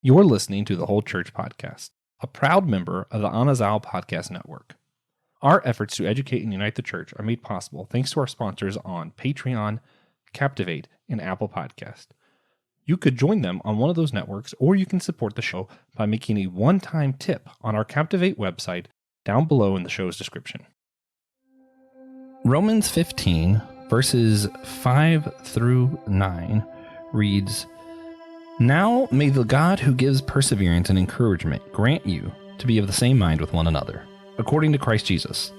You're listening to the Whole Church Podcast, a proud member of the Anazal Podcast Network. Our efforts to educate and unite the church are made possible thanks to our sponsors on Patreon, Captivate, and Apple Podcast. You could join them on one of those networks, or you can support the show by making a one-time tip on our Captivate website down below in the show's description. Romans 15, verses 5 through 9 reads, "Now may the God who gives perseverance and encouragement grant you to be of the same mind with one another, according to Christ Jesus,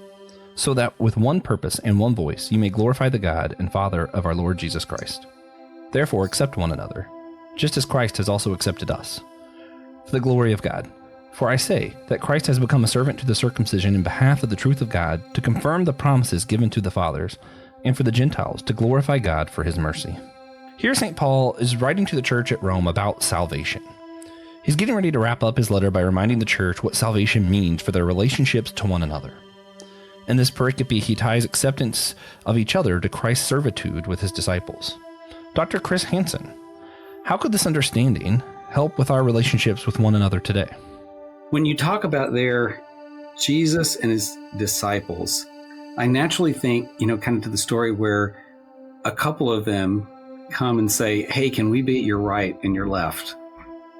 so that with one purpose and one voice you may glorify the God and Father of our Lord Jesus Christ. Therefore accept one another, just as Christ has also accepted us, for the glory of God. For I say that Christ has become a servant to the circumcision in behalf of the truth of God, to confirm the promises given to the fathers, and for the Gentiles to glorify God for his mercy." Here St. Paul is writing to the church at Rome about salvation. He's getting ready to wrap up his letter by reminding the church what salvation means for their relationships to one another. In this pericope, he ties acceptance of each other to Christ's servitude with his disciples. Dr. Chris Hansen, how could this understanding help with our relationships with one another today? When you talk about there, Jesus and his disciples, I naturally think, kind of to the story where a couple of them come and say, "Hey, can we be at your right and your left?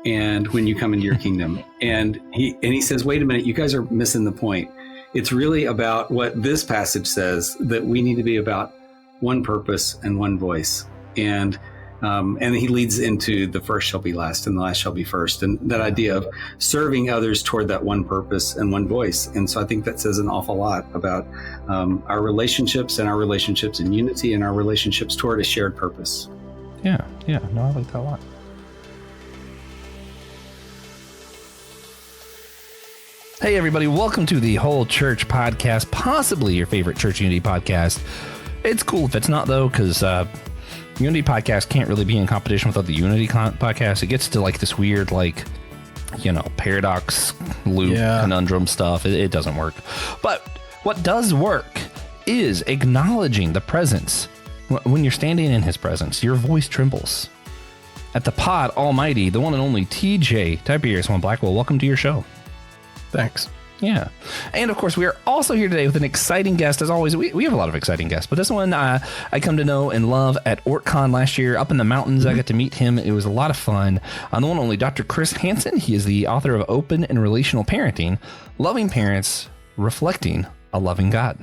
And when you come into your kingdom," and he says, "Wait a minute, you guys are missing the point. It's really about what this passage says, that we need to be about one purpose and one voice." And he leads into the first shall be last and the last shall be first, and that idea of serving others toward that one purpose and one voice. And so I think that says an awful lot about our relationships and our relationships in unity and our relationships toward a shared purpose. Yeah, no, I like that a lot. Hey everybody, welcome to the Whole Church Podcast, possibly your favorite church unity podcast. It's cool if it's not though, because Unity podcast can't really be in competition with other Unity podcasts. It gets to like this weird, paradox loop conundrum stuff. It doesn't work. But what does work is acknowledging the presence. When you're standing in his presence, your voice trembles. At the pod almighty, the one and only TJ Tiberius One Blackwell, welcome to your show. Thanks. Yeah. And of course, we are also here today with an exciting guest. As always, we have a lot of exciting guests, but this one I come to know and love at OrtCon last year up in the mountains. I got to meet him. It was a lot of fun. The one and only Dr. Chris Hansen. He is the author of Open and Relational Parenting, Loving Parents, Reflecting a Loving God.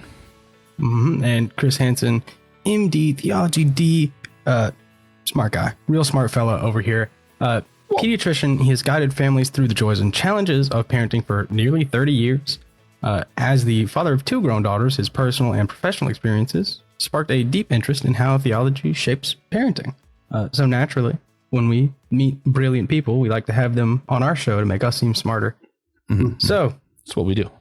And Chris Hansen, MD, theology D, smart guy, real smart fella over here. Pediatrician, he has guided families through the joys and challenges of parenting for nearly 30 years. As the father of two grown daughters, his personal and professional experiences sparked a deep interest in how theology shapes parenting. So naturally, when we meet brilliant people, we like to have them on our show to make us seem smarter. Mm-hmm. So that's what we do.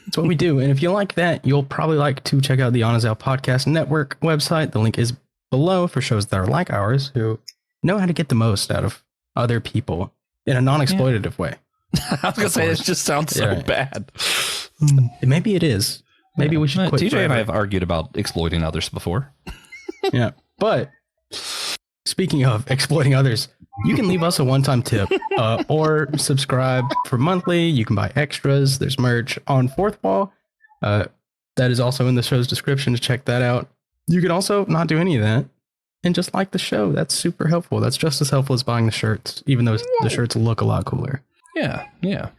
That's what we do. And if you like that, you'll probably like to check out the Anazal Podcast Network website. The link is below for shows that are like ours, who know how to get the most out of other people in a non-exploitative way. I was going to say, it just sounds so bad. Maybe it is. Maybe we should quit. TJ and I have argued about exploiting others before. Yeah. But speaking of exploiting others, you can leave us a one-time tip or subscribe for monthly. You can buy extras. There's merch on Fourth Wall. That is also in the show's description to check that out. You can also not do any of that and just like the show. That's super helpful. That's just as helpful as buying the shirts, even though the shirts look a lot cooler. Yeah.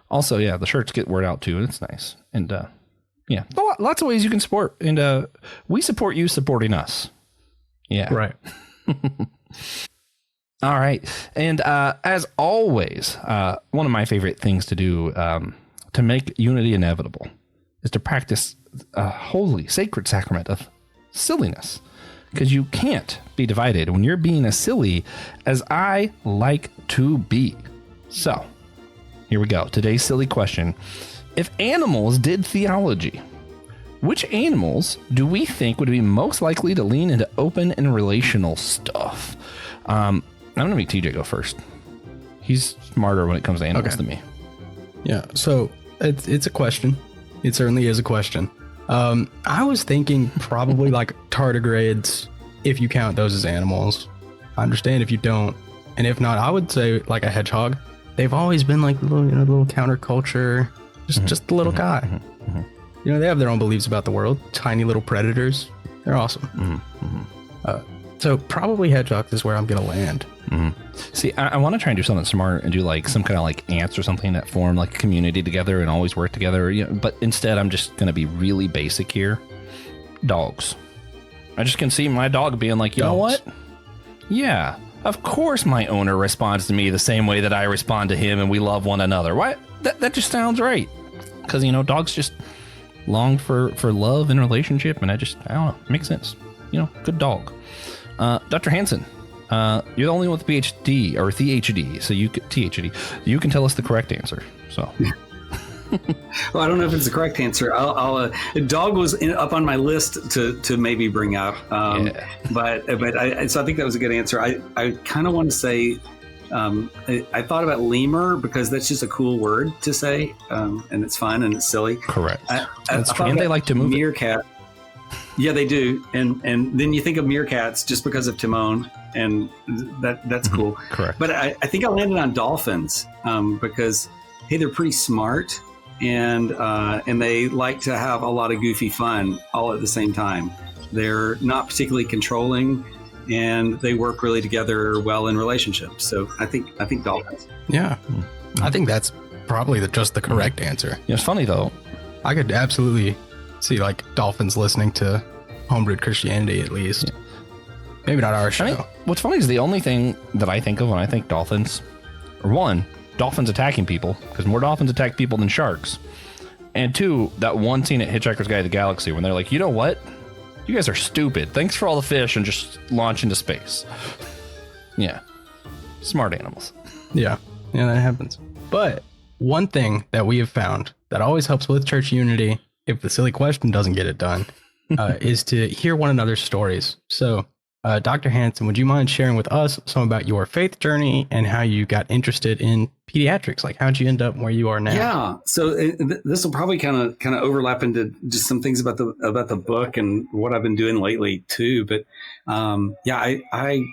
Also, the shirts get word out too, and it's nice. And lots of ways you can support. And we support you supporting us. Yeah. Right. All right. And as always, one of my favorite things to do to make unity inevitable is to practice a holy, sacred sacrament of silliness. Because you can't be divided when you're being as silly as I like to be. So, here we go. Today's silly question. If animals did theology, which animals do we think would be most likely to lean into open and relational stuff? I'm going to make TJ go first. He's smarter when it comes to animals than me. Yeah, so it's a question. It certainly is a question. I was thinking probably like tardigrades, if you count those as animals. I understand if you don't. And if not, I would say like a hedgehog. they've always been like little counterculture, just the little guy. They have their own beliefs about the world. Tiny little predators. They're awesome. So probably hedgehogs is where I'm going to land. See, I want to try and do something smart and do like some kind of like ants or something that form like a community together and always work together. But instead, I'm just going to be really basic here. Dogs. I just can see my dog being like, you know what? Yeah, of course my owner responds to me the same way that I respond to him and we love one another. What? That just sounds right. Because, dogs just long for love and relationship. And I don't know, makes sense. Good dog. Dr. Hansen, you're the only one with PhD or THD. So you can tell us the correct answer. So. Well, I don't know if it's the correct answer. Dog was up on my list to maybe bring up, but so I think that was a good answer. I kind of want to say I thought about lemur because that's just a cool word to say, and it's fun and it's silly. Correct. And they like to move. Meerkat. Yeah, they do, and then you think of meerkats just because of Timon, and that's cool. Correct. But I think I landed on dolphins because hey, they're pretty smart. And they like to have a lot of goofy fun all at the same time. They're not particularly controlling, and they work really together well in relationships. So I think dolphins. Yeah, I think that's probably just the correct answer. It's funny though. I could absolutely see like dolphins listening to homebrewed Christianity at least. Yeah. Maybe not our show. What's funny is the only thing that I think of when I think dolphins, or one, dolphins attacking people, because more dolphins attack people than sharks. And two, that one scene at Hitchhiker's Guide to the Galaxy when they're like, you know what? You guys are stupid. Thanks for all the fish and just launch into space. Yeah. Smart animals. Yeah, that happens. But one thing that we have found that always helps with church unity, if the silly question doesn't get it done, is to hear one another's stories. So, Dr. Hansen, would you mind sharing with us some about your faith journey and how you got interested in pediatrics? Like, how'd you end up where you are now? Yeah, so this will probably kind of overlap into just some things about the book and what I've been doing lately too. But I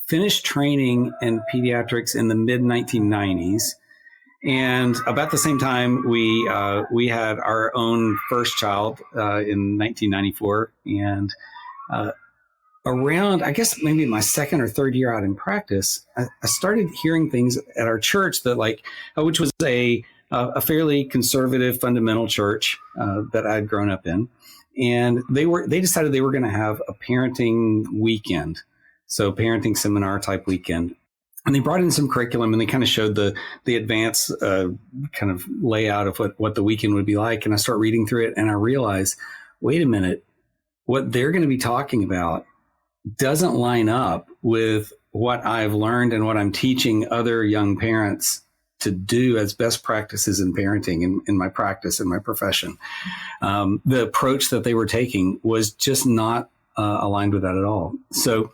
finished training in pediatrics in the mid 1990s, and about the same time we had our own first child in 1994, and around, I guess maybe my second or third year out in practice, I started hearing things at our church that which was a fairly conservative fundamental church that I'd grown up in. And they decided they were going to have a parenting weekend. So parenting seminar type weekend. And they brought in some curriculum and they kind of showed the advanced kind of layout of what the weekend would be like. And I start reading through it and I realize, wait a minute, what they're going to be talking about doesn't line up with what I've learned and what I'm teaching other young parents to do as best practices in parenting in my practice, in my profession. The approach that they were taking was just not aligned with that at all. So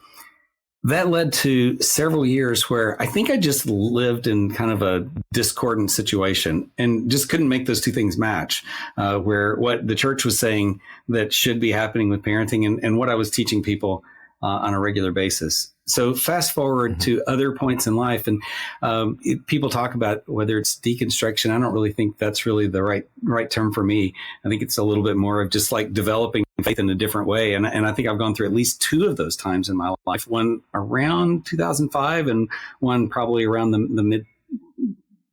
that led to several years where I think I just lived in kind of a discordant situation and just couldn't make those two things match, where what the church was saying that should be happening with parenting and what I was teaching people on a regular basis. So fast forward to other points in life, and people talk about whether it's deconstruction. I don't really think that's really the right term for me. I think it's a little bit more of just like developing faith in a different way. And I think I've gone through at least two of those times in my life, one around 2005 and one probably around the mid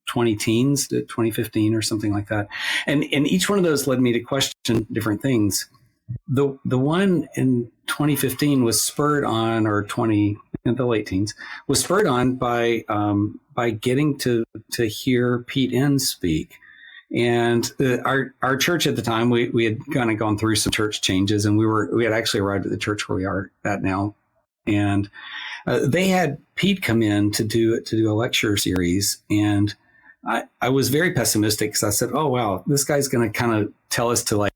20-teens to 2015 or something like that. And each one of those led me to question different things. The one in 2015 was spurred on, or in the late teens, was spurred on by getting to hear Pete Enns speak. And our church at the time, we had kind of gone through some church changes, and we had actually arrived at the church where we are at now. And they had Pete come in to do a lecture series, and I was very pessimistic because I said, oh, wow, this guy's going to kind of tell us to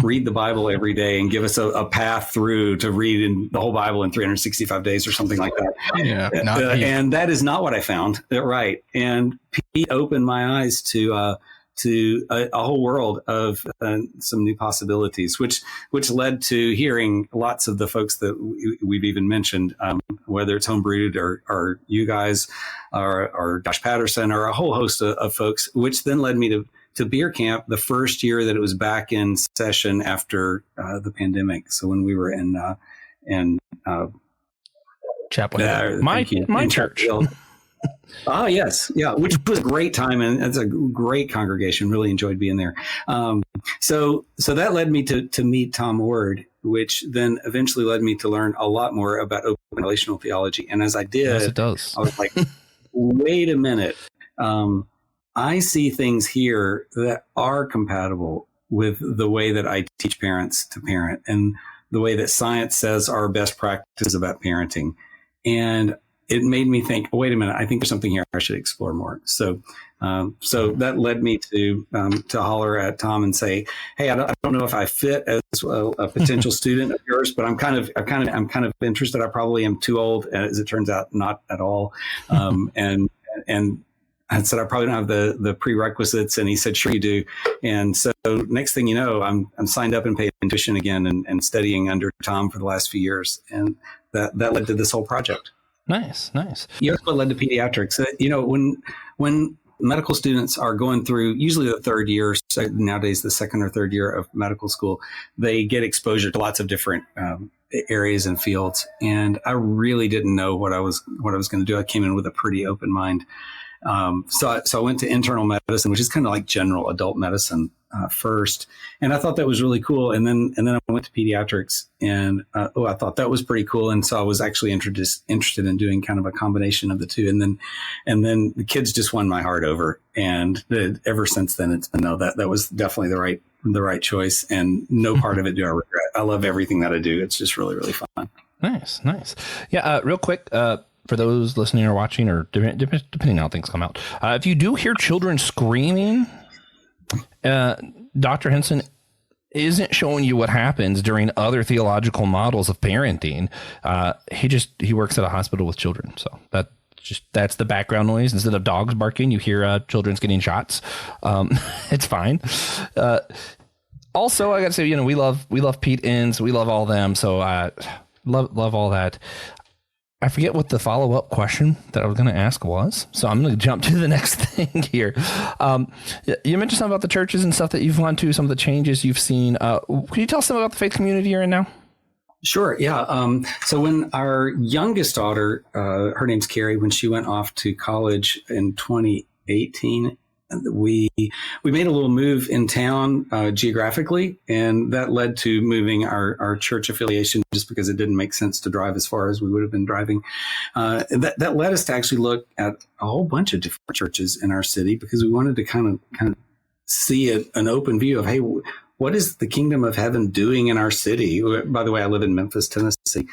read the Bible every day and give us a path through to read in the whole Bible in 365 days or something like that. Yeah, and that is not what I found. Right. And Pete opened my eyes to to a whole world of some new possibilities, which led to hearing lots of the folks that we've even mentioned, whether it's Homebrewed or you guys or Josh Patterson or a whole host of folks, which then led me to beer camp the first year that it was back in session after the pandemic. So when we were in Chapel Hill. My church. Oh, yes. Yeah. Which was a great time. And it's a great congregation. Really enjoyed being there. So that led me to meet Tom Ward, which then eventually led me to learn a lot more about open relational theology. And as I did, yes, it does. I was like, wait a minute. I see things here that are compatible with the way that I teach parents to parent and the way that science says are best practices about parenting. And it made me think, oh, wait a minute, I think there's something here I should explore more. So that led me to holler at Tom and say, hey, I don't know if I fit as a potential student of yours, but I'm kind of interested. I probably am too old, as it turns out, not at all. And I said, I probably don't have the prerequisites. And he said, sure you do. And so next thing you know, I'm signed up and paid tuition again and studying under Tom for the last few years. And that led to this whole project. Nice. You know what led to pediatrics? When medical students are going through usually the third year, so nowadays the second or third year of medical school, they get exposure to lots of different areas and fields. And I really didn't know what I was going to do. I came in with a pretty open mind. So I went to internal medicine, which is kind of like general adult medicine first, and I thought that was really cool. And then I went to pediatrics, and I thought that was pretty cool. And so I was actually interested in doing kind of a combination of the two. And then the kids just won my heart over, and ever since then it's been that was definitely the right choice, and no part of it do I regret. I love everything that I do. It's just really, really fun. Nice. Yeah. Real quick. For those listening or watching, or depending on how things come out, if you do hear children screaming, Dr. Hanson isn't showing you what happens during other theological models of parenting. He works at a hospital with children, so that's the background noise. Instead of dogs barking, you hear children's getting shots. It's fine. Also, I got to say, we love Pete Inns, we love all them, so love all that. I forget what the follow-up question that I was going to ask was, so I'm going to jump to the next thing here. You mentioned something about the churches and stuff that you've gone to, some of the changes you've seen. Can you tell us something about the faith community you're in now? Sure, yeah. So when our youngest daughter, her name's Carrie, when she went off to college in 2018, we made a little move in town geographically, and that led to moving our church affiliation just because it didn't make sense to drive as far as we would have been driving. That led us to actually look at a whole bunch of different churches in our city because we wanted to kind of see an open view of, hey, what is the kingdom of heaven doing in our city? By the way, I live in Memphis, Tennessee.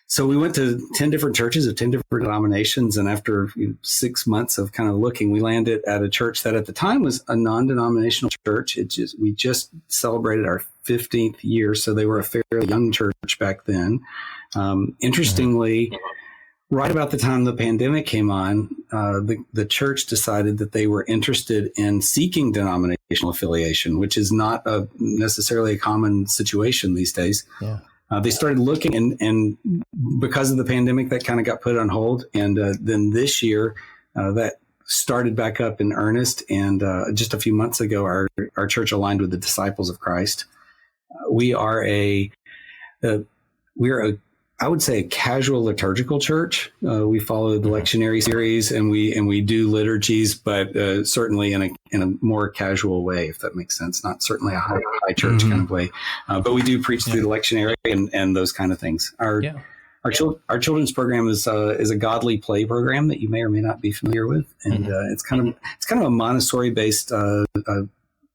So we went to 10 different churches of 10 different denominations. And after 6 months of kind of looking, we landed at a church that at the time was a non-denominational church. We just celebrated our 15th year. So they were a fairly young church back then. Interestingly, right about the time the pandemic came on, the church decided that they were interested in seeking denominational affiliation, which is not necessarily a common situation these days. Yeah. They started looking, and because of the pandemic, that kind of got put on hold. And then this year, that started back up in earnest. And just a few months ago, our church aligned with the Disciples of Christ. We are I would say, a casual liturgical church. We follow the lectionary series, and we do liturgies, but certainly in a more casual way, if that makes sense. Not certainly a high church kind of way, but we do preach through the lectionary and those kind of things. Our children's program is a godly play program that you may or may not be familiar with, and it's kind of a Montessori based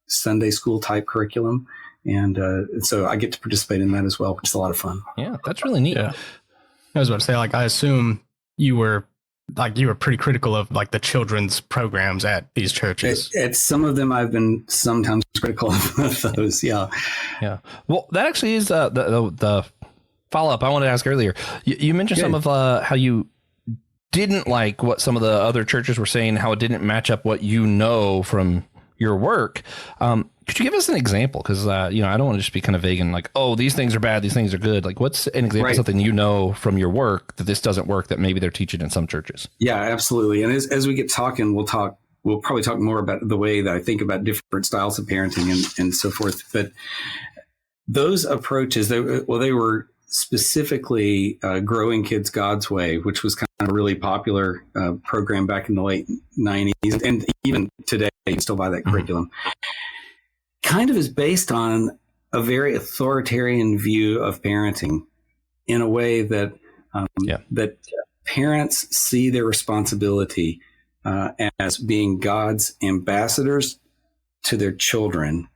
Sunday school type curriculum. And so I get to participate in that as well, which is a lot of fun. Yeah, that's really neat. Yeah. I was about to say, I assume you were pretty critical of the children's programs at these churches. At some of them, I've been sometimes critical of those. Yeah. Yeah. Well, that actually is the follow up I wanted to ask earlier. You mentioned some of how you didn't like what some of the other churches were saying, how it didn't match up what from your work. Could you give us an example? Because I don't want to just be kind of vague and like, oh, these things are bad, these things are good. Like, what's an example of something from your work that this doesn't work that maybe they're teaching in some churches? Yeah, absolutely. And as we get talking, we'll probably talk more about the way that I think about different styles of parenting and so forth. But those approaches, they were specifically Growing Kids God's Way, which was kind of a really popular program back in the late 90s. And even today, you can still buy that curriculum. Kind of is based on a very authoritarian view of parenting in a way that that parents see their responsibility as being God's ambassadors to their children.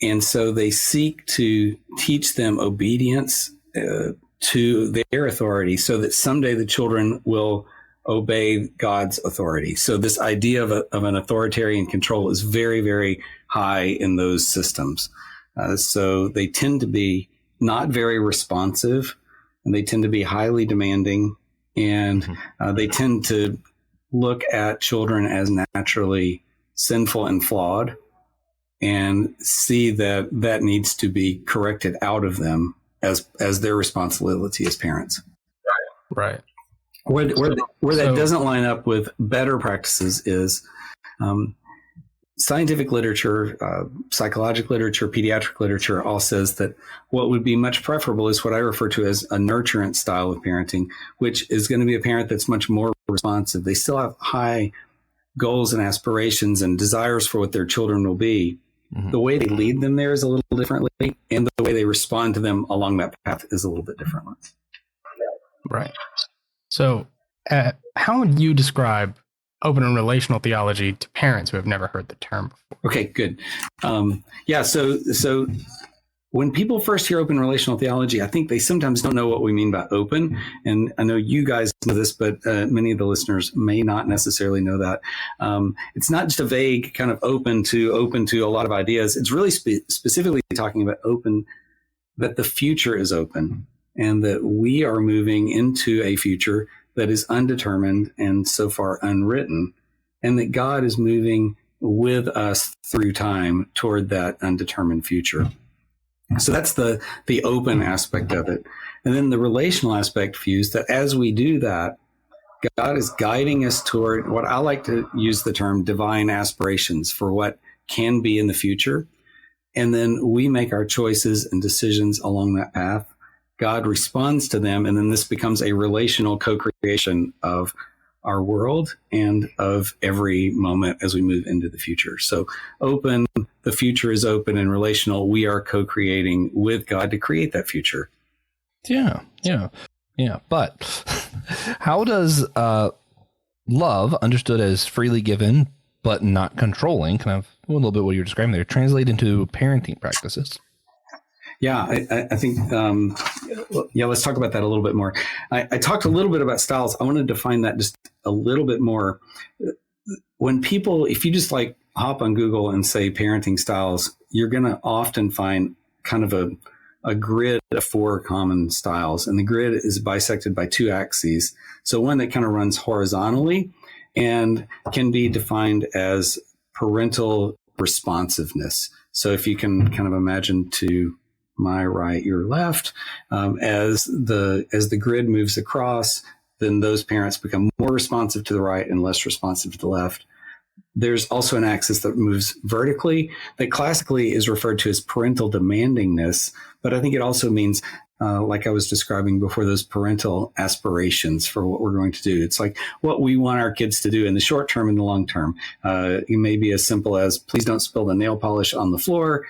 And so they seek to teach them obedience to their authority so that someday the children will obey God's authority. So this idea of an authoritarian control is very, very high in those systems. So they tend to be not very responsive, and they tend to be highly demanding, and they tend to look at children as naturally sinful and flawed and see that needs to be corrected out of them as their responsibility as parents. Right. Where that doesn't line up with better practices is scientific literature, psychological literature, pediatric literature all says that what would be much preferable is what I refer to as a nurturant style of parenting, which is going to be a parent that's much more responsive. They still have high goals and aspirations and desires for what their children will be. The way they lead them there is a little differently, and the way they respond to them along that path is a little bit different. Right. So how would you describe open and relational theology to parents who have never heard the term before? Okay, good. So when people first hear open relational theology, I think they sometimes don't know what we mean by open. And I know you guys know this, but many of the listeners may not necessarily know that. It's not just a vague kind of open to a lot of ideas. It's really specifically talking about open, that the future is open and that we are moving into a future that is undetermined and so far unwritten, and that God is moving with us through time toward that undetermined future. So that's the open aspect of it. And then the relational aspect views that as we do that, God is guiding us toward what I like to use the term divine aspirations for what can be in the future. And then we make our choices and decisions along that path. God responds to them, and then this becomes a relational co-creation of our world and of every moment as we move into the future. So open, the future is open, and relational, we are co-creating with God to create that future. Yeah. But how does love, understood as freely given but not controlling, kind of a little bit what you're describing there, translate into parenting practices? Yeah, I think, let's talk about that a little bit more. I talked a little bit about styles. I want to define that just a little bit more. When people, if you just like hop on Google and say parenting styles, you're going to often find kind of a grid of 4 common styles. And the grid is bisected by 2 axes. So one that kind of runs horizontally and can be defined as parental responsiveness. So if you can kind of imagine to my right, your left, as the grid moves across, then those parents become more responsive to the right and less responsive to the left. There's also an axis that moves vertically that classically is referred to as parental demandingness, but I think it also means, like I was describing before, those parental aspirations for what we're going to do. It's like what we want our kids to do in the short term and the long term. It may be as simple as please don't spill the nail polish on the floor,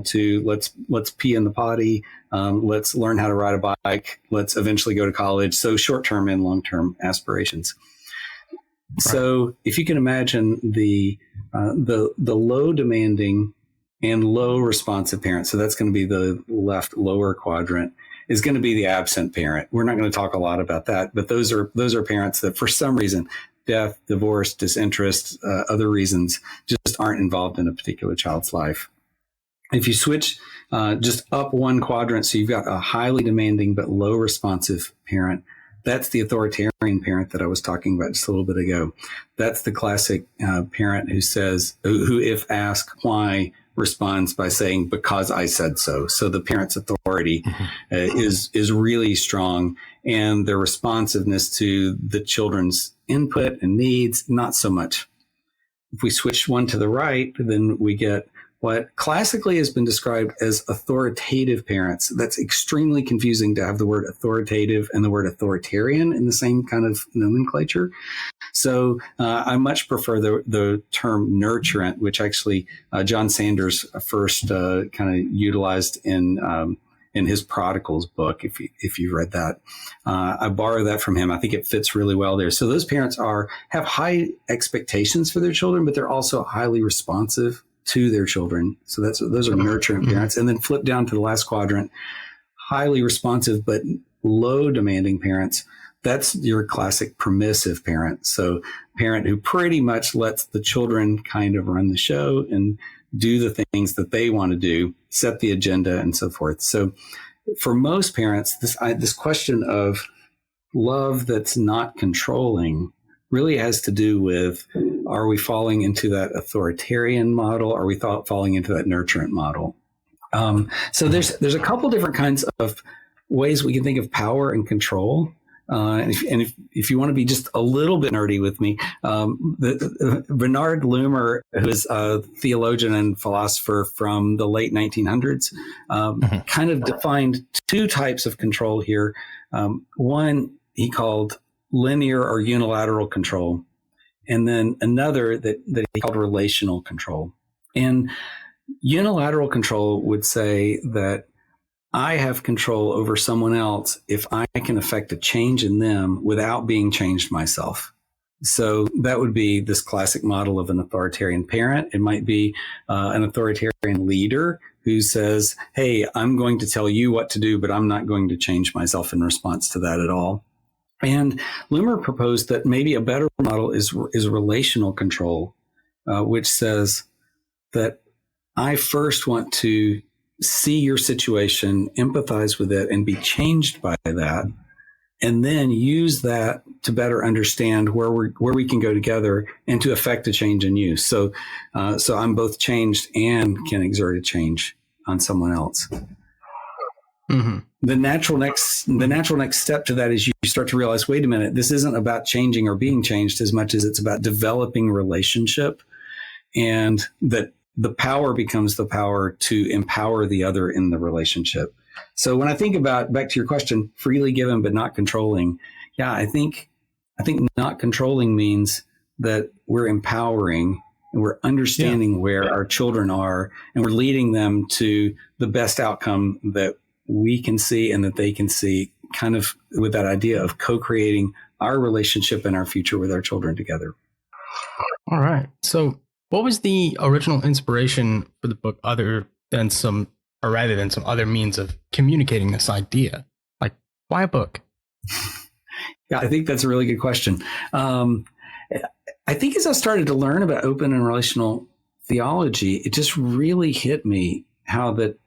to let's pee in the potty, let's learn how to ride a bike, let's eventually go to college. So short term and long term aspirations. Right. So if you can imagine the low demanding and low responsive parent, so that's going to be the left lower quadrant, is going to be the absent parent. We're not going to talk a lot about that, but those are parents that for some reason, death, divorce, disinterest, other reasons, just aren't involved in a particular child's life. If you switch just up one quadrant, so you've got a highly demanding but low responsive parent, That's the authoritarian parent that I was talking about just a little bit ago. That's the classic parent who says, who if asked why, responds by saying, because I said so. So the parent's authority is really strong, and their responsiveness to the children's input and needs, not so much. If we switch one to the right, then we get what classically has been described as authoritative parents. That's extremely confusing to have the word authoritative and the word authoritarian in the same kind of nomenclature. So I much prefer the term nurturant, which actually John Sanders first kind of utilized in his Prodigals book. If you've read that, I borrow that from him. I think it fits really well there. So those parents have high expectations for their children, but they're also highly responsive to their children. So those are nurturant parents. And then flip down to the last quadrant, highly responsive but low demanding parents. That's your classic permissive parent. So parent who pretty much lets the children kind of run the show and do the things that they want to do, set the agenda, and so forth. So for most parents, this question of love that's not controlling really has to do with, are we falling into that authoritarian model? Are we falling into that nurturant model? So there's a couple different kinds of ways we can think of power and control. And if you want to be just a little bit nerdy with me, Bernard Loomer, who is a theologian and philosopher from the late 1900s, kind of defined two types of control here. One he called linear or unilateral control, and then another that he called relational control. And unilateral control would say that I have control over someone else if I can affect a change in them without being changed myself. So that would be this classic model of an authoritarian parent. It might be an authoritarian leader who says, hey, I'm going to tell you what to do, but I'm not going to change myself in response to that at all. And Loomer proposed that maybe a better model is relational control, which says that I first want to see your situation, empathize with it, and be changed by that, and then use that to better understand where we can go together and to affect a change in you. So I'm both changed and can exert a change on someone else. Mm-hmm. The natural next step to that is you start to realize, wait a minute, this isn't about changing or being changed as much as it's about developing relationship, and that the power becomes the power to empower the other in the relationship. So when I think about, back to your question, freely given but not controlling, yeah, I think not controlling means that we're empowering and we're understanding where our children are, and we're leading them to the best outcome that we can see and that they can see, kind of with that idea of co-creating our relationship and our future with our children together. All right. So what was the original inspiration for the book rather than some other means of communicating this idea? Like, why a book? Yeah, I think that's a really good question. I think as I started to learn about open and relational theology, it just really hit me how that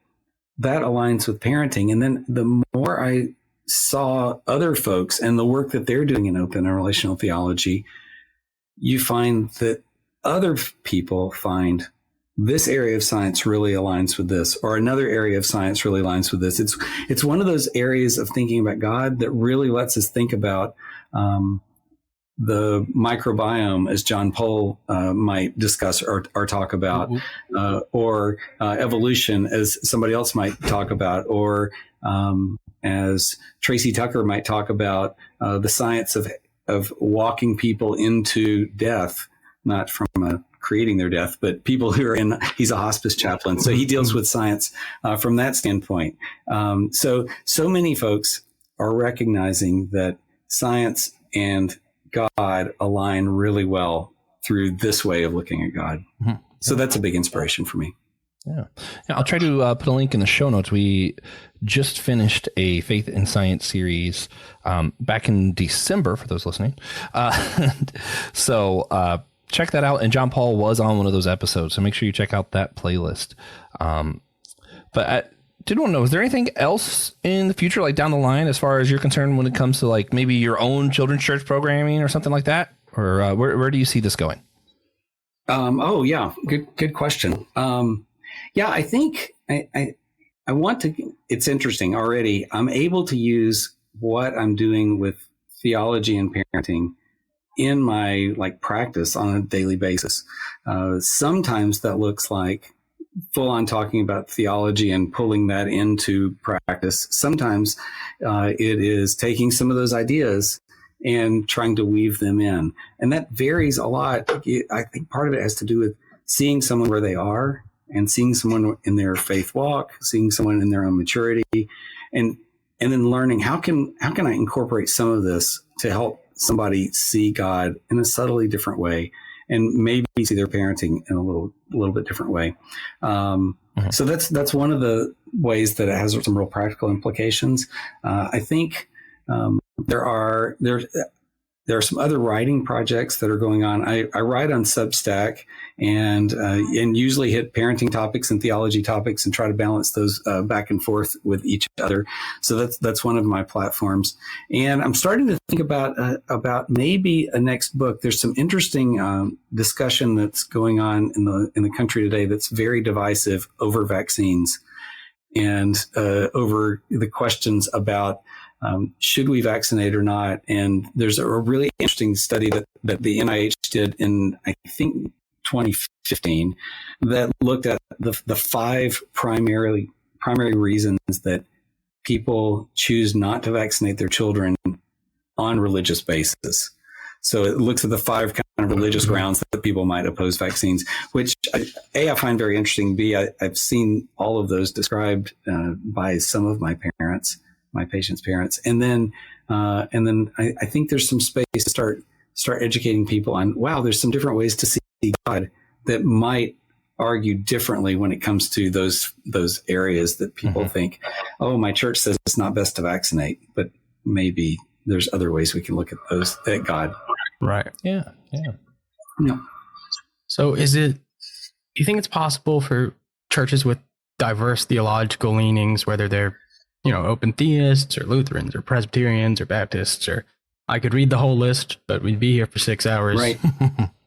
aligns with parenting. And then the more I saw other folks and the work that they're doing in open and relational theology, you find that other people find this area of science really aligns with this, or another area of science really aligns with this. It's one of those areas of thinking about God that really lets us think about the microbiome, as John Pohl might discuss or talk about, or evolution, as somebody else might talk about, or as Tracy Tucker might talk about, the science of walking people into death, not from creating their death, but people who are he's a hospice chaplain. So he deals with science from that standpoint. So many folks are recognizing that science and God align really well through this way of looking at God. Mm-hmm. So that's a big inspiration for me. Yeah. I'll try to put a link in the show notes. We just finished a Faith in Science series back in December, for those listening. So check that out. And John Paul was on one of those episodes, so make sure you check out that playlist. But did want to know, is there anything else in the future, like down the line, as far as you're concerned, when it comes to like maybe your own children's church programming or something like that? Or where do you see this going? Oh yeah, good question. Yeah, I think I want to. It's interesting already. I'm able to use what I'm doing with theology and parenting in my like practice on a daily basis. Sometimes that looks like full on talking about theology and pulling that into practice. Sometimes it is taking some of those ideas and trying to weave them in. And that varies a lot. I think part of it has to do with seeing someone where they are and seeing someone in their faith walk, seeing someone in their own maturity, and then learning how can I incorporate some of this to help somebody see God in a subtly different way and maybe see their parenting in a little bit different way. So that's one of the ways that it has some real practical implications. I think there are some other writing projects that are going on. I write on Substack and usually hit parenting topics and theology topics and try to balance those back and forth with each other. So that's one of my platforms. And I'm starting to think about maybe a next book. There's some interesting discussion that's going on in the country today that's very divisive over vaccines and over the questions about should we vaccinate or not? And there's a really interesting study that the NIH did in, I think, 2015 that looked at the 5 primary reasons that people choose not to vaccinate their children on religious basis. So it looks at the 5 kind of religious grounds that people might oppose vaccines, which I find very interesting. B, I've seen all of those described by some of my patients' parents. And then I think there's some space to start educating people on, wow, there's some different ways to see God that might argue differently when it comes to those areas that people think, oh, my church says it's not best to vaccinate, but maybe there's other ways we can look at God. Right. Yeah. No. So do you think it's possible for churches with diverse theological leanings, whether they're open theists or Lutherans or Presbyterians or Baptists, or I could read the whole list, but we'd be here for 6 hours. Right.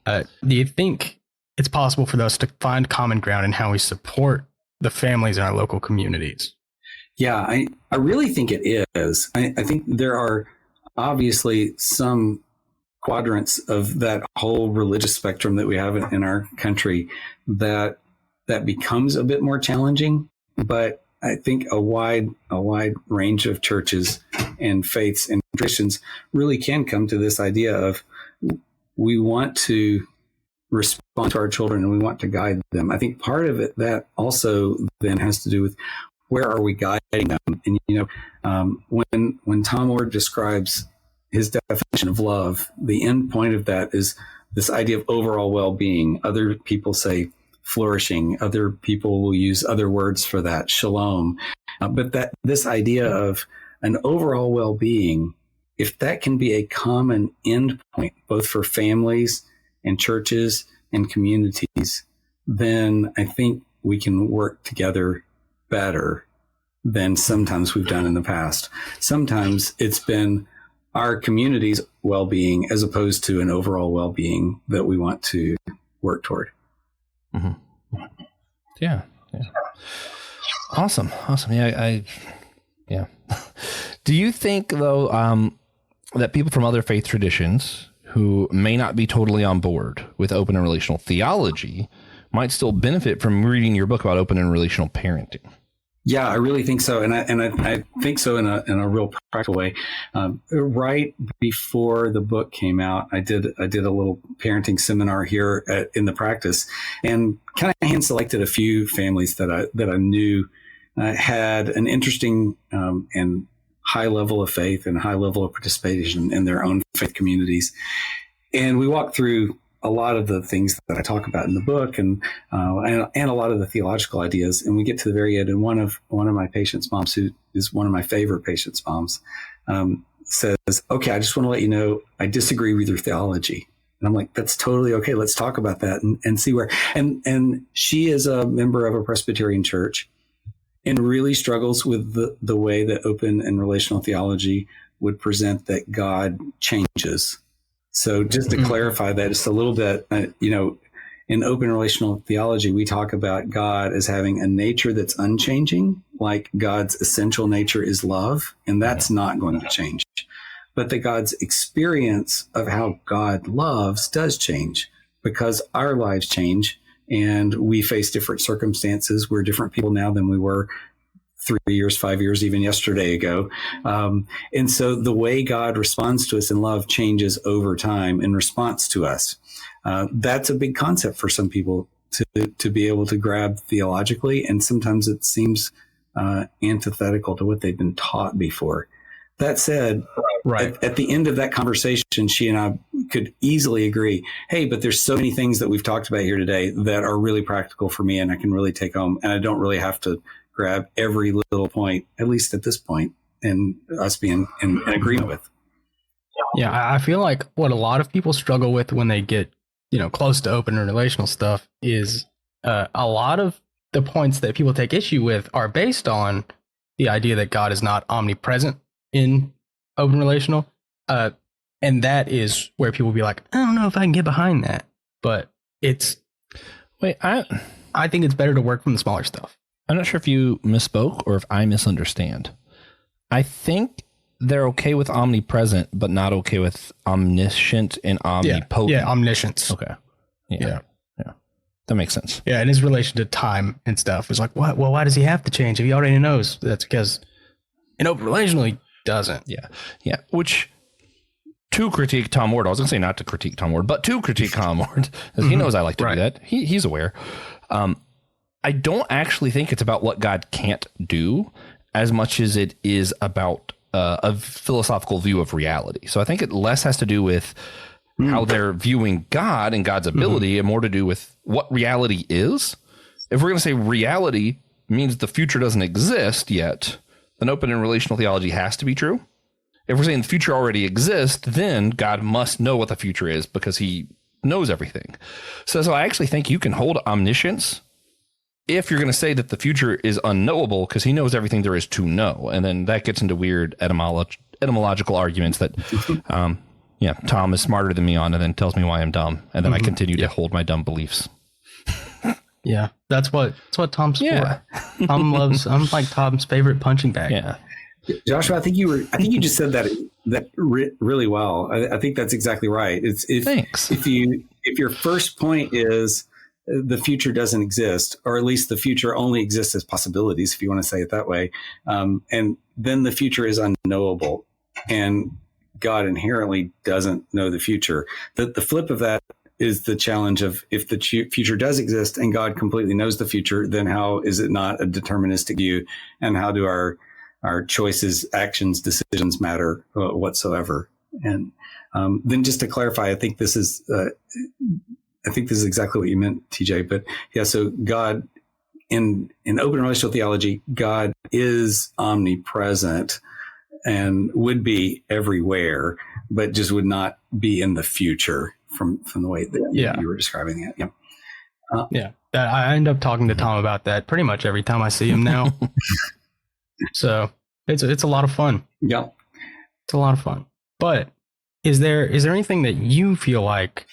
Do you think it's possible for us to find common ground in how we support the families in our local communities? Yeah, I really think it is. I think there are obviously some quadrants of that whole religious spectrum that we have in our country that becomes a bit more challenging, but I think a wide range of churches and faiths and traditions really can come to this idea of we want to respond to our children and we want to guide them. I think part of it that also then has to do with where are we guiding them? And when Tom Ward describes his definition of love, the end point of that is this idea of overall well-being. Other people say flourishing. Other people will use other words for that, shalom. But this idea of an overall well-being, if that can be a common end point, both for families and churches and communities, then I think we can work together better than sometimes we've done in the past. Sometimes it's been our community's well-being as opposed to an overall well-being that we want to work toward. Mm-hmm. Yeah. Awesome. Yeah. Do you think though, that people from other faith traditions who may not be totally on board with open and relational theology might still benefit from reading your book about open and relational parenting? Yeah, I really think so, and I think so in a real practical way. Right before the book came out, I did a little parenting seminar here in the practice, and kind of hand selected a few families that I knew had an interesting and high level of faith and high level of participation in their own faith communities, and we walked through a lot of the things that I talk about in the book and a lot of the theological ideas. And we get to the very end, and one of my patients' moms, who is one of my favorite patients' moms, says, okay, I just want to let you know, I disagree with your theology. And I'm like, that's totally okay. Let's talk about that and see where, and she is a member of a Presbyterian church. and really struggles with the way that open and relational theology would present that God changes. So just to clarify that just a little bit, in open relational theology, we talk about God as having a nature that's unchanging, like God's essential nature is love, and that's not going to change. But that God's experience of how God loves does change because our lives change and we face different circumstances. We're different people now than we were 3 years, 5 years, even yesterday ago. And so the way God responds to us in love changes over time in response to us. That's a big concept for some people to be able to grab theologically, and sometimes it seems antithetical to what they've been taught before. That said, at the end of that conversation, she and I could easily agree, hey, but there's so many things that we've talked about here today that are really practical for me and I can really take home, and I don't really have to grab every little point, at least at this point, and us being in agreement with. Yeah, I feel like what a lot of people struggle with when they get close to open and relational stuff is a lot of the points that people take issue with are based on the idea that God is not omnipresent in open relational. And that is where people will be like, I don't know if I can get behind that. But I think it's better to work from the smaller stuff. I'm not sure if you misspoke or if I misunderstand. I think they're okay with omnipresent, but not okay with omniscient and omnipotent. Yeah, omniscience. Okay. Yeah. That makes sense. Yeah, and his relation to time and stuff is like, what? Well, why does he have to change if he already knows? That's because in open relational, he doesn't. Yeah. Which, to critique Tom Ward, I was going to say not to critique Tom Ward, but to critique Tom Ward, because he knows I like to do that. He's aware. I don't actually think it's about what God can't do as much as it is about a philosophical view of reality. So I think it less has to do with how they're viewing God and God's ability and more to do with what reality is. If we're going to say reality means the future doesn't exist yet, then open and relational theology has to be true. If we're saying the future already exists, then God must know what the future is because he knows everything. So I actually think you can hold omniscience if you're going to say that the future is unknowable because he knows everything there is to know. And then that gets into weird etymological arguments that, Tom is smarter than me on and then tells me why I'm dumb. And then I continue to hold my dumb beliefs. Yeah, that's what Tom's for. I'm like Tom's favorite punching bag. Yeah. Joshua, I think you just said that really well. I think that's exactly right. Thanks. If your first point is the future doesn't exist, or at least the future only exists as possibilities, if you want to say it that way. And then the future is unknowable and God inherently doesn't know the future. The flip of that is the challenge of if the future does exist and God completely knows the future, then how is it not a deterministic view? And how do our choices, actions, decisions matter whatsoever? And then just to clarify, I think this is exactly what you meant, TJ. But yeah, so God in open relational theology, God is omnipresent and would be everywhere, but just would not be in the future from the way that you were describing it. Yeah. I end up talking to Tom about that pretty much every time I see him now. So it's a lot of fun. Yeah. It's a lot of fun. But is there anything that you feel like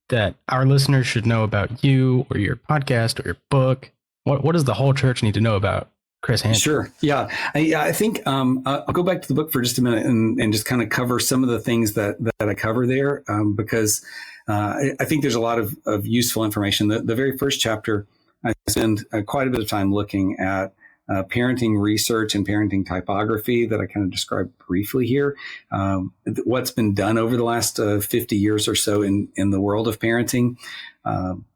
that our listeners should know about you or your podcast or your book? What does the whole church need to know about Chris Hansen? Sure. Yeah. I think I'll go back to the book for just a minute and just kind of cover some of the things that I cover there because I think there's a lot of useful information. The very first chapter, I spend quite a bit of time looking at parenting research and parenting typography that I kind of described briefly here. What's been done over the last 50 years or so in the world of parenting,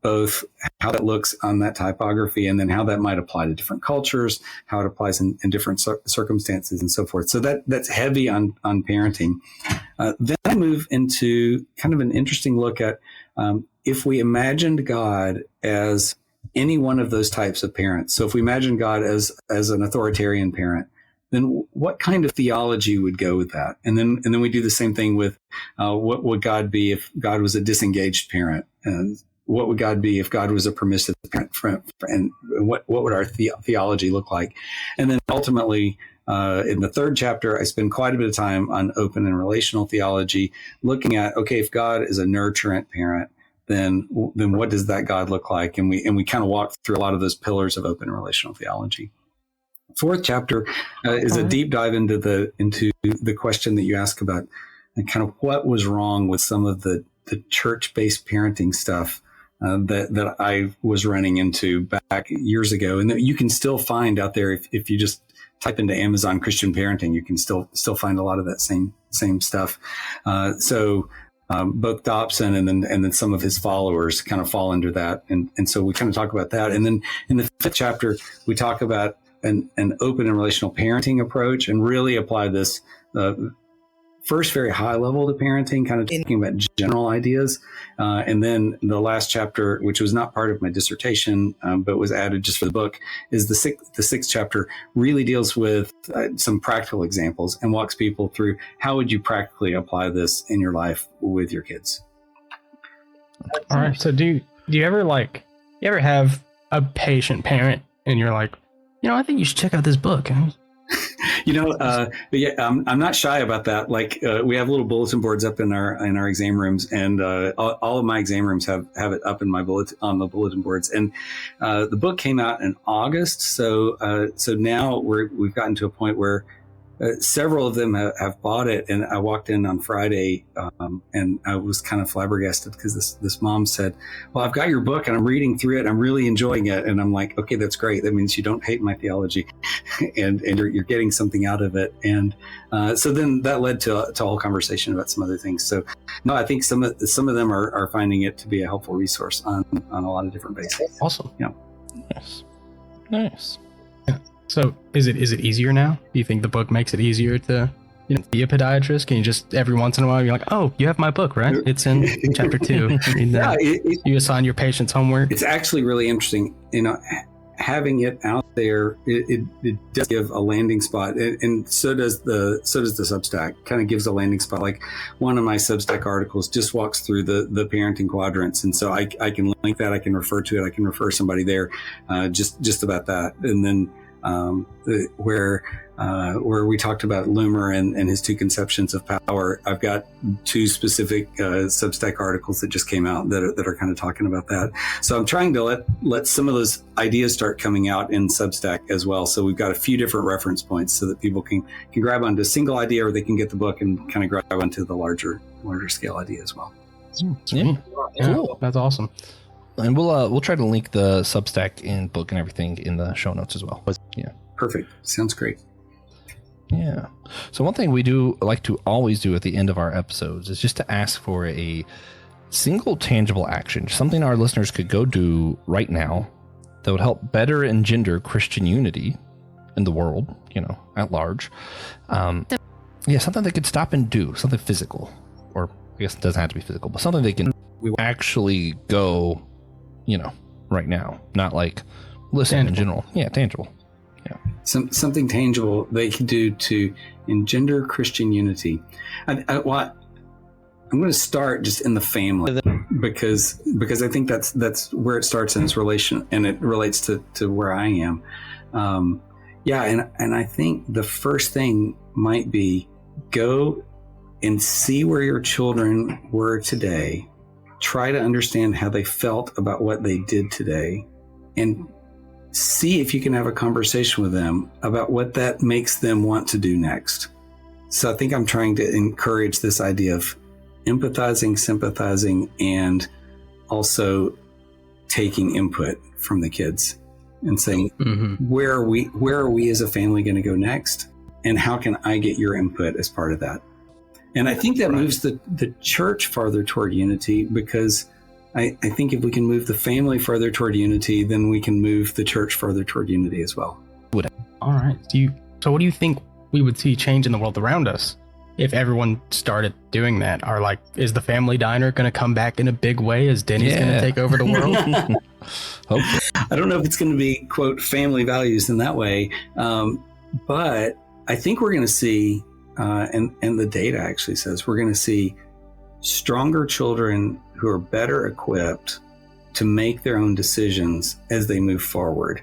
both how that looks on that typography and then how that might apply to different cultures, how it applies in different circumstances and so forth. So that's heavy on parenting. Then I move into kind of an interesting look at if we imagined God as any one of those types of parents. So if we imagine God as an authoritarian parent, then what kind of theology would go with that? And then we do the same thing with what would God be if God was a disengaged parent? And what would God be if God was a permissive parent, and what would our theology look like? And then ultimately, in the third chapter, I spend quite a bit of time on open and relational theology, looking at, okay, if God is a nurturant parent, then what does that God look like? And we kind of walk through a lot of those pillars of open and relational theology. Fourth chapter is a deep dive into the question that you ask about, and kind of what was wrong with some of the church-based parenting stuff that I was running into back years ago, and that you can still find out there if you just type into Amazon Christian parenting. You can still find a lot of that same stuff. So both Dobson and then some of his followers kind of fall under that, and so we kind of talk about that. And then in the fifth chapter, we talk about an open and relational parenting approach, and really apply this first very high level to parenting, kind of talking about general ideas. And then the last chapter, which was not part of my dissertation, but was added just for the book, is the sixth chapter, really deals with some practical examples and walks people through how would you practically apply this in your life with your kids. All right. So do you ever have a patient parent and you're like, I think you should check out this book? But yeah, I'm not shy about that. Like we have little bulletin boards up in our exam rooms, and all of my exam rooms have it up in on the bulletin boards. And the book came out in August, so now we've gotten to a point where several of them have bought it. And I walked in on Friday, and I was kind of flabbergasted because this mom said, "Well, I've got your book and I'm reading through it. I'm really enjoying it." And I'm like, "Okay, that's great. That means you don't hate my theology, and you're getting something out of it." And so then that led to a whole conversation about some other things. So no, I think some of them are finding it to be a helpful resource on a lot of different bases. Awesome. Yeah. Nice. So is it easier now? Do you think the book makes it easier to be a podiatrist? Can you just every once in a while you're like, "Oh, you have my book, right? It's in chapter 2." Yeah, you assign your patients homework. It's actually really interesting, having it out there. It does give a landing spot, and so does the Substack. Kind of gives a landing spot. Like one of my Substack articles just walks through the parenting quadrants, and so I can link that. I can refer to it. I can refer somebody there, just about that, and then. Where we talked about Loomer and his two conceptions of power. I've got two specific Substack articles that just came out that are kind of talking about that. So I'm trying to let some of those ideas start coming out in Substack as well. So we've got a few different reference points so that people can grab onto a single idea, or they can get the book and kind of grab onto the larger scale idea as well. Yeah. Cool. That's awesome. And we'll try to link the Substack and book and everything in the show notes as well. Yeah. Perfect. Sounds great. Yeah. So one thing we do like to always do at the end of our episodes is just to ask for a single tangible action, something our listeners could go do right now that would help better engender Christian unity in the world, at large. Something they could stop and do, something physical, or I guess it doesn't have to be physical, but something they can actually go, right now, not like listen tangible. In general. Yeah, tangible. Yeah. Something tangible they can do to engender Christian unity. I'm going to start just in the family because I think that's where it starts in its relation, and it relates to where I am. And I think the first thing might be go and see where your children were today. Try to understand how they felt about what they did today, and see if you can have a conversation with them about what that makes them want to do next. So I think I'm trying to encourage this idea of empathizing, sympathizing, and also taking input from the kids and saying, where are we as a family going to go next? And how can I get your input as part of that? And I think that moves the church farther toward unity, because I think if we can move the family farther toward unity, then we can move the church farther toward unity as well. All right. So what do you think we would see change in the world around us if everyone started doing that? Is the family diner going to come back in a big way? Is Denny's going to take over the world? Hopefully. I don't know if it's going to be, quote, family values in that way. But I think we're going to see, and the data actually says we're going to see stronger children who are better equipped to make their own decisions as they move forward.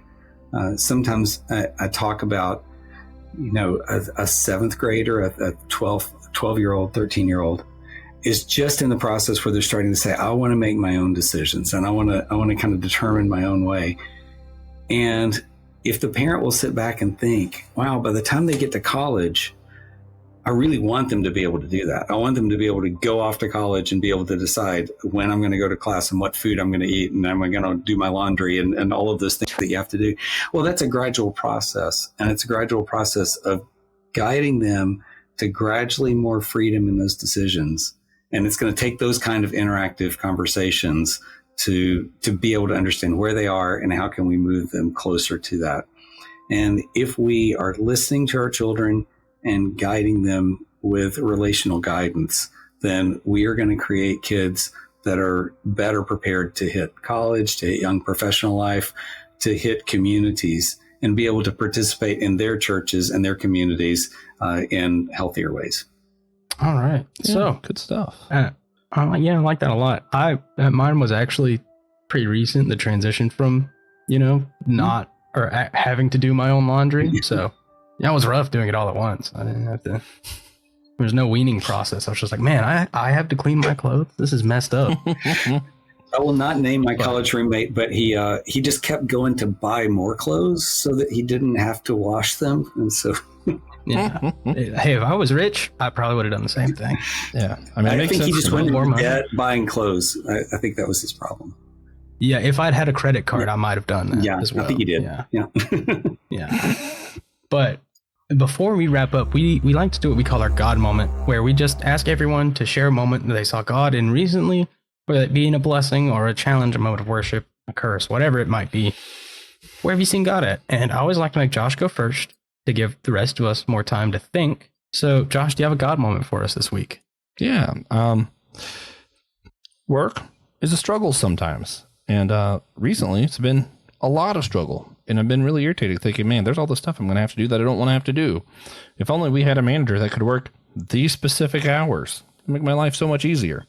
Sometimes I talk about, a seventh grader, a 12-year-old, 13-year-old is just in the process where they're starting to say, I want to make my own decisions and I want to kind of determine my own way. And if the parent will sit back and think, wow, by the time they get to college, I really want them to be able to do that. I want them to be able to go off to college and be able to decide when I'm going to go to class and what food I'm going to eat and am I going to do my laundry and all of those things that you have to do. Well, that's a gradual process, and it's a gradual process of guiding them to gradually more freedom in those decisions. And it's going to take those kind of interactive conversations to be able to understand where they are and how can we move them closer to that. And if we are listening to our children and guiding them with relational guidance, then we are going to create kids that are better prepared to hit college, to hit young professional life, to hit communities, and be able to participate in their churches and their communities in healthier ways. All right. Yeah, so good stuff. I like that a lot. Mine was actually pretty recent, the transition from, not or having to do my own laundry. So yeah, it was rough doing it all at once. I didn't have to. There was no weaning process. I was just like, man, I have to clean my clothes. This is messed up. I will not name my college roommate, but he just kept going to buy more clothes so that he didn't have to wash them. And so, yeah. Hey, if I was rich, I probably would have done the same thing. Yeah, I mean, I think he just went more into money. debt buying clothes. I think that was his problem. Yeah, if I'd had a credit card, I might have done that. Yeah, as well. I think he did. Yeah. Yeah. But before we wrap up, we like to do what we call our God moment, where we just ask everyone to share a moment that they saw God in recently, whether it be in a blessing or a challenge, a moment of worship, a curse, whatever it might be. Where have you seen God at? And I always like to make Josh go first to give the rest of us more time to think. So, Josh, do you have a God moment for us this week? Yeah. Work is a struggle sometimes. And recently, it's been a lot of struggle. And I've been really irritated thinking, man, there's all this stuff I'm going to have to do that I don't want to have to do. If only we had a manager that could work these specific hours, it'd make my life so much easier.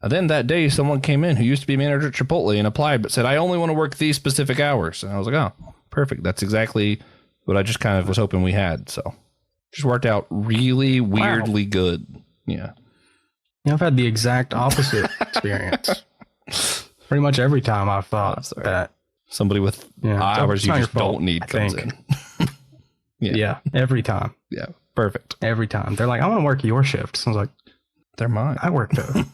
And then that day, someone came in who used to be manager at Chipotle and applied, but said, I only want to work these specific hours. And I was like, oh, perfect. That's exactly what I just kind of was hoping we had. So just worked out really weirdly good. Yeah. I've had the exact opposite experience. Pretty much every time I've thought that. Somebody with hours you just don't need comes in. Yeah, every time. Yeah, perfect. Every time. They're like, I want to work your shift. So I was like, they're mine. I work those.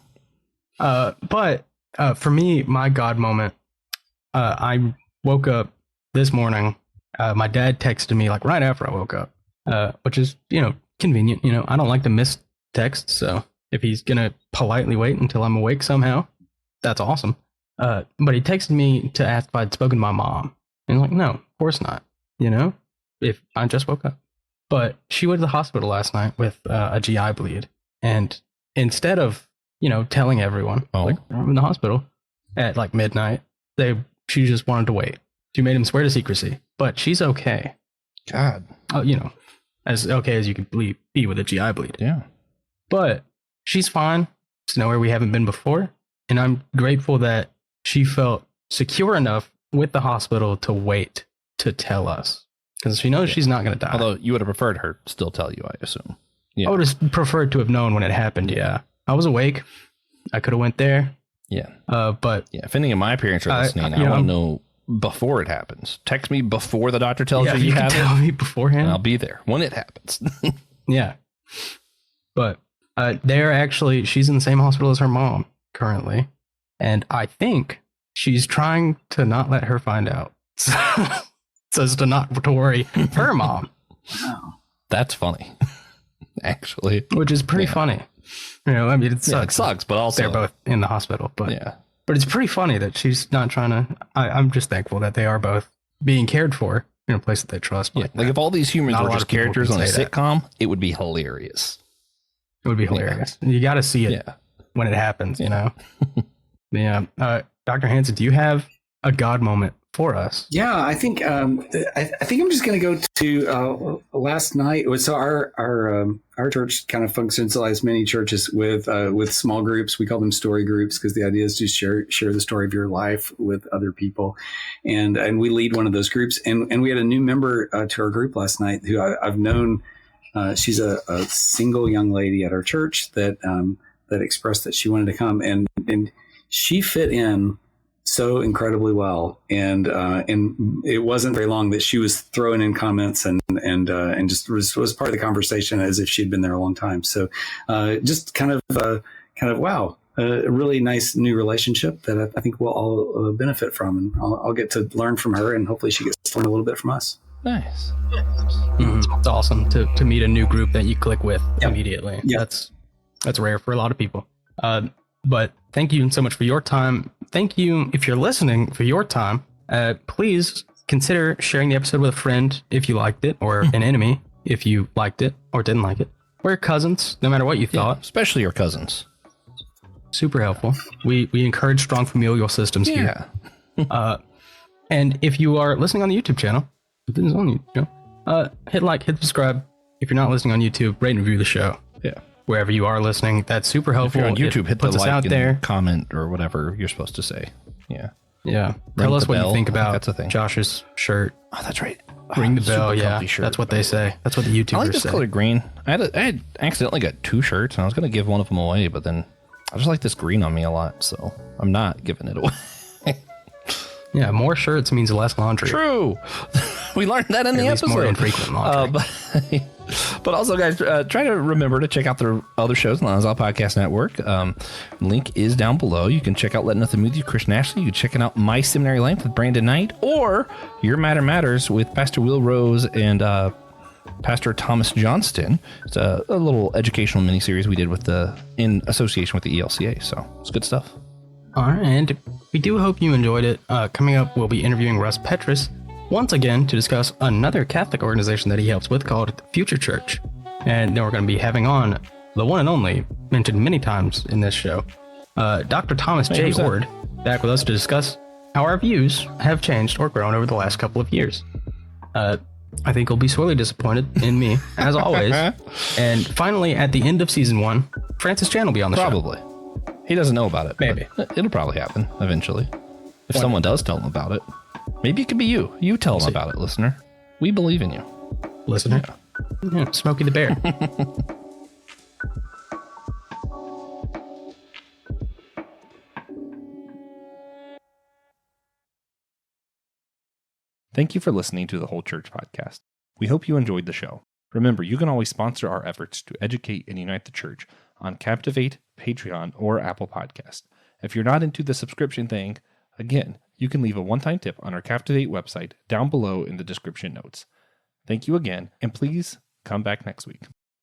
But for me, my God moment, I woke up this morning. My dad texted me like right after I woke up, which is, convenient. I don't like to miss texts. So if he's going to politely wait until I'm awake somehow, that's awesome. But he texted me to ask if I'd spoken to my mom. And I'm like, no, of course not. If I just woke up. But she went to the hospital last night with a GI bleed. And instead of, telling everyone, like, I'm in the hospital at like midnight, she just wanted to wait. She made him swear to secrecy. But she's okay. God. As okay as you could be with a GI bleed. Yeah. But she's fine. It's nowhere we haven't been before. And I'm grateful that she felt secure enough with the hospital to wait to tell us. Because she knows she's not going to die. Although you would have preferred her to still tell you, I assume. Yeah. I would have preferred to have known when it happened, yeah. I was awake. I could have went there. Yeah. But yeah, if any of my parents are listening, I want to know before it happens. Text me before the doctor tells you have it. Tell me beforehand. And I'll be there when it happens. Yeah. But she's in the same hospital as her mom currently. And I think she's trying to not let her find out. Says to worry her mom. Wow. That's funny. Actually. Which is pretty funny. It sucks. Yeah, it sucks, but also they're both in the hospital. But yeah. But it's pretty funny that she's not trying to. I'm just thankful that they are both being cared for in a place that they trust. Yeah, like if all these humans were just characters on a sitcom, it would be hilarious. It would be hilarious. You got to see it when it happens, Yeah. Dr. Hanson, do you have a God moment for us? Yeah, I think I'm just going to go to last night. So our church kind of functions as many churches with small groups. We call them story groups because the idea is to share the story of your life with other people, and we lead one of those groups. And we had a new member to our group last night who I've known. She's a single young lady at our church that expressed that she wanted to come, and she fit in so incredibly well, and it wasn't very long that she was throwing in comments and just was part of the conversation as if she'd been there a long time. So just kind of wow, a really nice new relationship that I think we'll all benefit from, and I'll get to learn from her, and hopefully she gets to learn a little bit from us. Nice. It's awesome to meet a new group that you click with immediately. Yep. That's rare for a lot of people. But thank you so much for your time. Thank you, if you're listening, for your time. Please consider sharing the episode with a friend if you liked it, or an enemy if you liked it or didn't like it, or your cousins, no matter what you thought. Especially your cousins. Super helpful. We encourage strong familial systems here. And if you are listening on the YouTube channel, if this is on YouTube, hit like, hit subscribe. If you're not listening on YouTube, rate and review the show. Yeah. Wherever you are listening, that's super helpful. If you're on YouTube, hit the puts us like out and there. comment or whatever you're supposed to say. Yeah. Yeah. Ring Tell us the what bell. you think about That's a thing. Josh's shirt. Oh, that's right. Ring the Super bell. Yeah. comfy shirt, That's what by they the way. say. That's what the I like YouTubers this say. color green. I had accidentally got 2 shirts, and I was going to give one of them away, but then I just like this green on me a lot, so I'm not giving it away. Yeah. More shirts means less laundry. True. We learned that in At the least episode. more infrequent laundry. But also, guys, try to remember to check out the other shows on the Lanzal Podcast Network. Link is down below. You can check out Let Nothing Move You, Christian Ashley. You can check out My Seminary Life with Brandon Knight, or Your Matter Matters with Pastor Will Rose and Pastor Thomas Johnston. It's a little educational miniseries we did in association with the ELCA. So it's good stuff. All right. And we do hope you enjoyed it. Coming up, we'll be interviewing Russ Petrus once again to discuss another Catholic organization that he helps with called Future Church. And then we're going to be having on the one and only, mentioned many times in this show, Dr. Thomas J. who's that? Ord, back with us to discuss how our views have changed or grown over the last couple of years. I think you'll be sorely disappointed in me, as always. And finally, at the end of season 1, Francis Chan will be on the show. Probably. He doesn't know about it. Maybe. But it'll probably happen eventually. If someone does tell him about it. Maybe it could be you. You tell him about it, listener. We believe in you. Listener. Yeah, Smokey the Bear. Thank you for listening to the Whole Church Podcast. We hope you enjoyed the show. Remember, you can always sponsor our efforts to educate and unite the church on Captivate, Patreon, or Apple Podcast. If you're not into the subscription thing, again, you can leave a one-time tip on our Captivate website down below in the description notes. Thank you again, and please come back next week.